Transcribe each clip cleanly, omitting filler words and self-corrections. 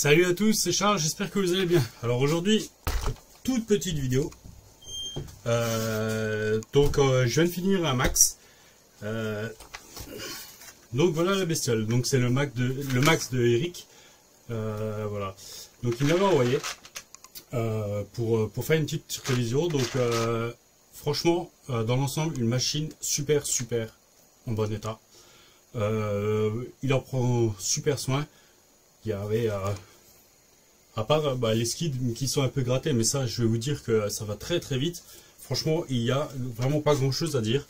Salut à tous, c'est Charles, j'espère que vous allez bien. Alors aujourd'hui, toute petite vidéo. Je viens de finir un max. Donc voilà la bestiole. Donc c'est le max de Eric. Voilà. Donc il m'avait envoyé pour faire une petite révision. Donc franchement, dans l'ensemble, une machine super en bon état. Il en prend super soin. Il y avait à part les skids qui sont un peu grattés, mais ça je vais vous dire que ça va très vite. Franchement, il n'y a vraiment pas grand chose à dire.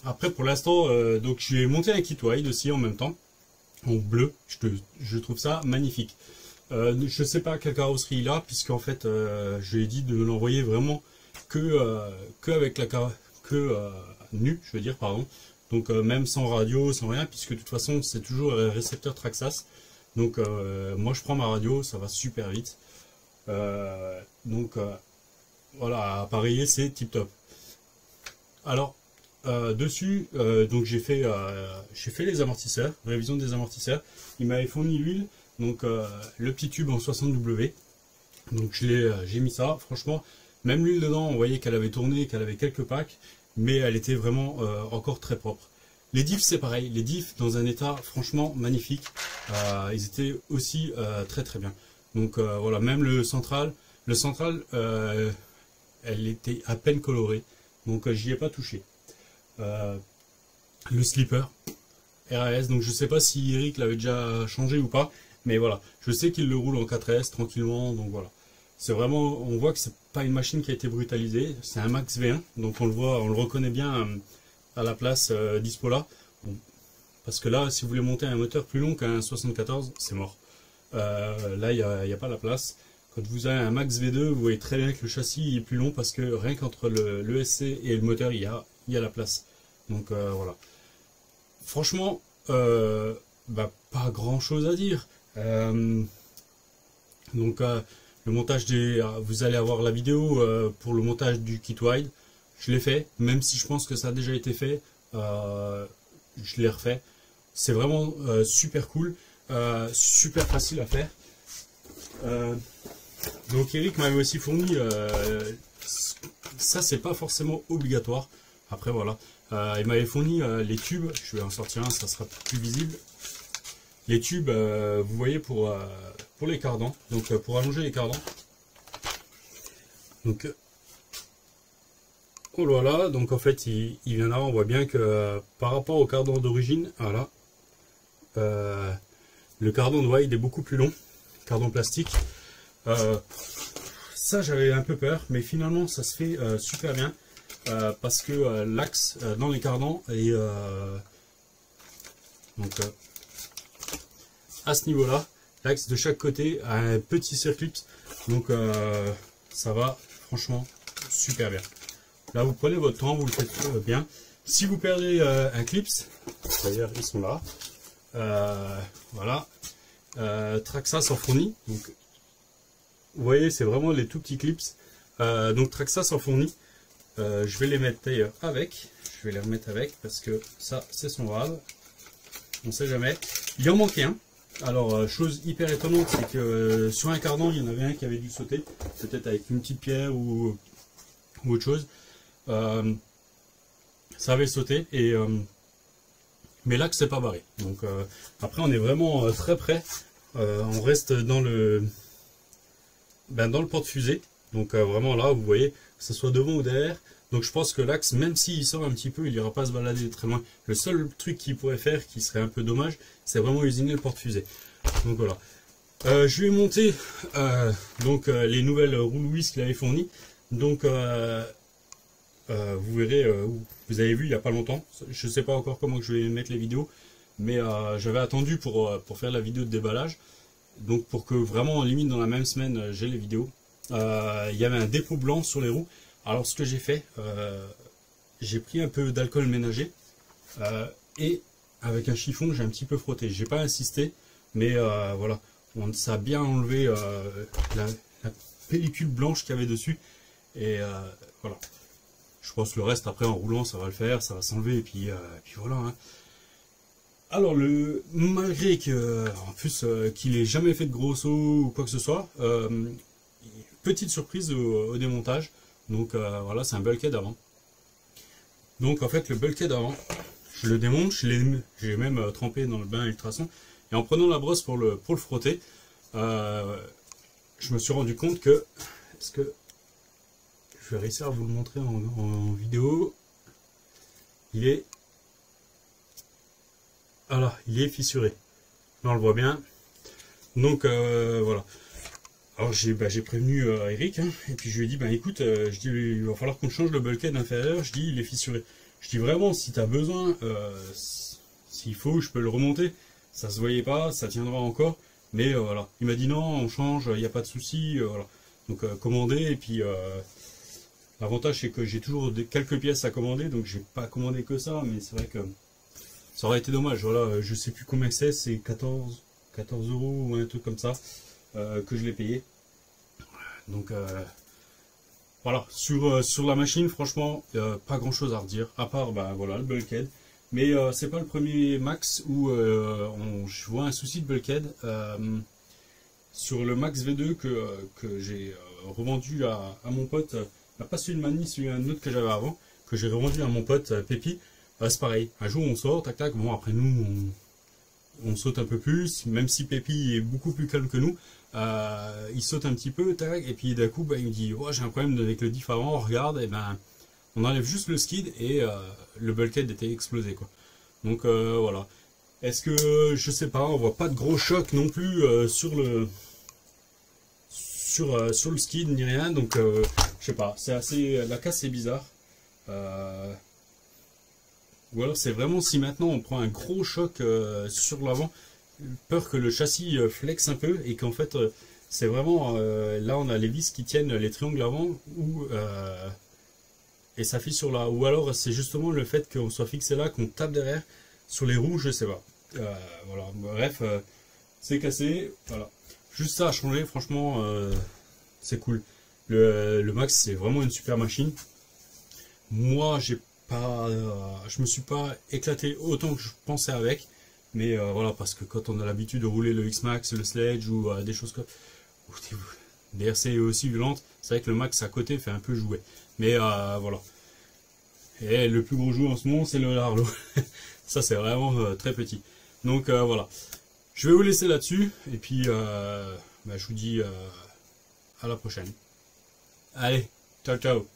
Après pour l'instant, donc je vais monter un kit wide aussi en même temps, en bleu. Je trouve ça magnifique. Je sais pas quelle carrosserie il a, puisqu'en fait je lui ai dit de me l'envoyer vraiment que avec la nu, je veux dire, pardon. Donc même sans radio, sans rien, puisque de toute façon c'est toujours un récepteur Traxxas. Donc moi je prends ma radio, ça va super vite. Voilà, à appareiller c'est tip top. Alors dessus, donc j'ai fait les amortisseurs, révision des amortisseurs. Il m'avait fourni l'huile, donc le petit tube en 60W. Donc j'ai mis ça. Franchement, même l'huile dedans, on voyait qu'elle avait tourné, qu'elle avait quelques packs, mais elle était vraiment encore très propre. Les diffs c'est pareil, les diffs dans un état franchement magnifique. Ils étaient aussi très bien. Donc voilà, même le central, elle était à peine colorée, donc j'y ai pas touché. Le slipper RAS, donc je sais pas si Eric l'avait déjà changé ou pas, mais voilà, je sais qu'il le roule en 4S tranquillement, donc voilà. C'est vraiment, on voit que c'est pas une machine qui a été brutalisée, c'est un Max V1, donc on le voit, on le reconnaît bien à la place dispo là. Bon, parce que là, si vous voulez monter un moteur plus long qu'un 74, c'est mort. Là, il n'y a pas la place. Quand vous avez un Max V2, vous voyez très bien que le châssis est plus long parce que rien qu'entre le SC et le moteur, il y a la place. Donc voilà. Franchement, pas grand chose à dire. Donc le montage vous allez avoir la vidéo pour le montage du kit wide. Je l'ai fait, même si je pense que ça a déjà été fait. Je l'ai refait. C'est vraiment super cool, super facile à faire. Donc Eric m'avait aussi fourni, ça c'est pas forcément obligatoire. Après voilà, il m'avait fourni les tubes. Je vais en sortir un, ça sera plus visible. Les tubes, vous voyez, pour les cardans, donc pour allonger les cardans. Donc oh là là, donc en fait il vient là, on voit bien que par rapport au cardan d'origine, voilà, le cardan de wide est beaucoup plus long, cardan plastique. Ça j'avais un peu peur, mais finalement ça se fait super bien, parce que l'axe dans les cardans est à ce niveau là, l'axe de chaque côté a un petit circuit, donc ça va franchement super bien. Là vous prenez votre temps, vous le faites bien. Si vous perdez un clips, d'ailleurs ils sont là, voilà, Traxxas en fournit. Donc vous voyez, c'est vraiment les tout petits clips. Donc Traxxas en fournit. Je vais les mettre d'ailleurs avec. Je vais les remettre avec parce que ça c'est son rave. On sait jamais. Il en manquait un. Alors chose hyper étonnante, c'est que sur un cardan il y en avait un qui avait dû sauter, peut-être avec une petite pierre ou autre chose. Ça avait sauté et mais là que c'est pas barré. Donc après on est vraiment très près. On reste dans le porte-fusée. Donc vraiment là vous voyez, que ce soit devant ou derrière. Donc je pense que l'axe, même s'il sort un petit peu, il n'ira pas se balader très loin. Le seul truc qu'il pourrait faire, qui serait un peu dommage, c'est vraiment usiner le porte-fusée. Donc voilà. Je vais monter les nouvelles roues Louis qu'il avait fournies. Donc vous verrez, vous avez vu il n'y a pas longtemps. Je ne sais pas encore comment je vais mettre les vidéos, mais j'avais attendu pour faire la vidéo de déballage. Donc pour que vraiment, limite dans la même semaine, j'ai les vidéos. Il y avait un dépôt blanc sur les roues. Alors ce que j'ai fait, j'ai pris un peu d'alcool ménager et avec un chiffon j'ai un petit peu frotté. J'ai pas insisté, mais voilà, ça a bien enlevé la pellicule blanche qu'il y avait dessus. Et voilà. Je pense que le reste après en roulant ça va le faire, ça va s'enlever et puis voilà. Hein. Alors, malgré que, en plus, qu'il ait jamais fait de gros sauts ou quoi que ce soit, petite surprise au démontage. Donc voilà, c'est un bulkhead avant. Donc en fait, le bulkhead avant, je le démonte, j'ai même trempé dans le bain ultrason. Et en prenant la brosse pour le frotter, je me suis rendu compte que, est-ce que je vais réussir à vous le montrer en vidéo, il est, voilà, il est fissuré. Là on le voit bien. Donc voilà. Alors j'ai prévenu Eric, hein, et puis je lui ai dit, ben écoute, je dis, il va falloir qu'on change le bulkhead inférieur. Je dis, il est fissuré. Je dis vraiment, si tu as besoin, s'il faut, je peux le remonter. Ça se voyait pas, ça tiendra encore. Mais voilà, il m'a dit non, on change, il n'y a pas de souci. Voilà. Donc commander, et puis l'avantage c'est que j'ai toujours quelques pièces à commander, donc j'ai pas commandé que ça, mais c'est vrai que ça aurait été dommage. Voilà, je sais plus combien c'est 14 € ou un truc comme ça. Que je l'ai payé. Donc voilà, sur la machine, franchement, pas grand chose à redire, à part voilà, le bulkhead. Mais c'est pas le premier max où je vois un souci de bulkhead. Sur le max V2 que j'ai revendu à mon pote, pas celui de Mani, celui un autre que j'avais avant, que j'ai revendu à mon pote Pépi, c'est pareil. Un jour on sort, tac tac, bon après nous on saute un peu plus, même si Pépi est beaucoup plus calme que nous. Il saute un petit peu, tac, et puis d'un coup il me dit oh, j'ai un problème avec le diff avant, on regarde, et on enlève juste le skid et le bulkhead était explosé quoi. Donc voilà. Est-ce que je sais pas, on voit pas de gros choc non plus sur le skid ni rien, donc je sais pas, c'est assez, la casse c'est bizarre. Ou alors c'est vraiment si maintenant on prend un gros choc sur l'avant, peur que le châssis flexe un peu et qu'en fait c'est vraiment là on a les vis qui tiennent les triangles avant et ça fisse sur là. Ou alors c'est justement le fait qu'on soit fixé là, qu'on tape derrière sur les roues, je sais pas. Voilà, bref, c'est cassé, voilà. Juste ça à changer, franchement c'est cool. Le Max c'est vraiment une super machine. Moi je me suis pas éclaté autant que je pensais avec. Mais voilà, parce que quand on a l'habitude de rouler le X-Max, le Sledge ou des choses comme des RC aussi violentes, c'est vrai que le Max à côté fait un peu jouet. Mais voilà. Et le plus gros jouet en ce moment, c'est le Larlo. Ça, c'est vraiment très petit. Donc voilà. Je vais vous laisser là-dessus. Et puis, je vous dis à la prochaine. Allez, ciao, ciao.